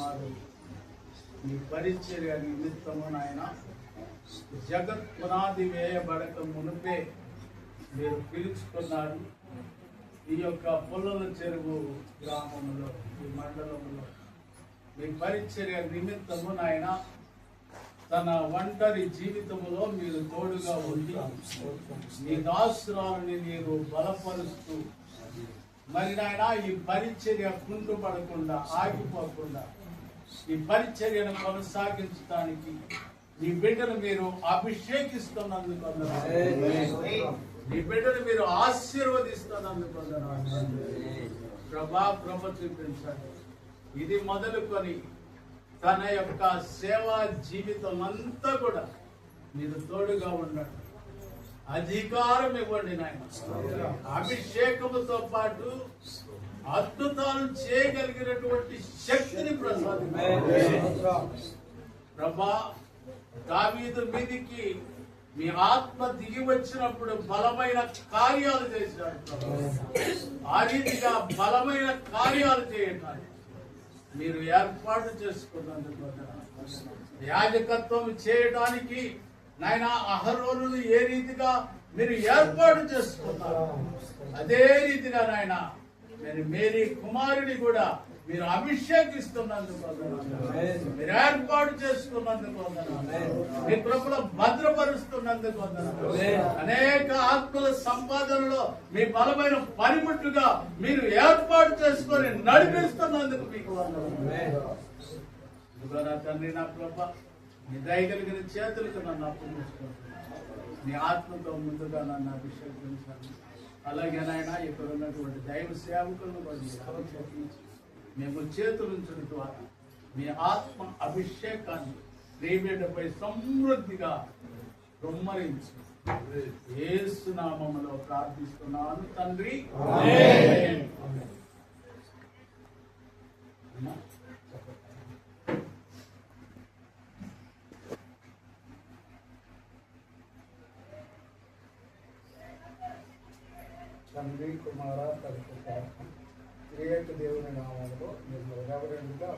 కుమారుడు మీ పరిచర్య నిమిత్తము నాయన జగత్ పునాది వేయబడక మునుపే మీరు పిలుచుకున్నారు. ఈ యొక్క పుల్లల చెరువు గ్రామంలో, ఈ మండలంలో మీ పరిచర్య నిమిత్తము నాయన తన ఒంటరి జీవితంలో మీరు తోడుగా ఉండి మీ దాసురాలని మీరు బలపరుస్తూ మరి నాయన ఈ పరిచర్య కుంటుపడకుండా ఆగిపోకుండా ఈ పరిచర్యను కొనసాగించడానికి ఈ బిడ్డను మీరు అభిషేకిస్తున్నందుకు, ఈ బిడ్డను మీరు ఆశీర్వదిస్తున్నందుకు కృప చూపించండి. ఇది మొదలుకొని తన యొక్క సేవా జీవితం అంతా కూడా మీరు తోడుగా ఉండండి. అధికారం ఇవ్వండి నాయన. అభిషేకముతో పాటు అద్భుతాలు చేయగలిగినటువంటి శక్తిని ప్రసాదించండి ప్రభా. దావీదు మీదికి మీ ఆత్మ దిగి వచ్చినప్పుడు బలమైన కార్యాలు చేశాడు. ఆ రీతిగా బలమైన కార్యాలు చేయటానికి మీరు ఏర్పాటు చేసుకున్నందుకు, యాజకత్వం చేయడానికి నాయన అహరోనును ఏ రీతిగా మీరు ఏర్పాటు చేసుకున్నారు, అదే రీతిగా నాయన మేరీ కుమారుని కూడా మీరు అభిషేకిస్తున్నందుకు, మీరు ఏర్పాటు చేసుకున్నందుకు, మీ కృపలో భద్రపరుస్తున్నందుకు, అనేక ఆత్మల సంపాదనలో మీ బలమైన పనిముట్టుగా మీరు ఏర్పాటు చేసుకొని నడిపిస్తున్నందుకు మీకు నా తండ్రి, నా కృప మీ దయగలిగిన చేతులకు నన్ను అప్పగించుకుంటున్నాను. మీ ఆత్మతో ముందుగా నన్ను అభిషేకించాలి. అలాగే నాయన ఇక్కడ ఉన్నటువంటి దైవ సేవకులను కూడా మేము చేతులుంచడం ద్వారా మీ ఆత్మ అభిషేకాన్ని ప్రియబిడ్డపై సమృద్ధిగా కుమ్మరించి యేసు నామములో ప్రార్థిస్తున్నాను తండ్రి. తండ్రి, కుమార, పరిశుద్ధ త్రియేక దేవుని నామంలో మీరు రెవరెండ్గా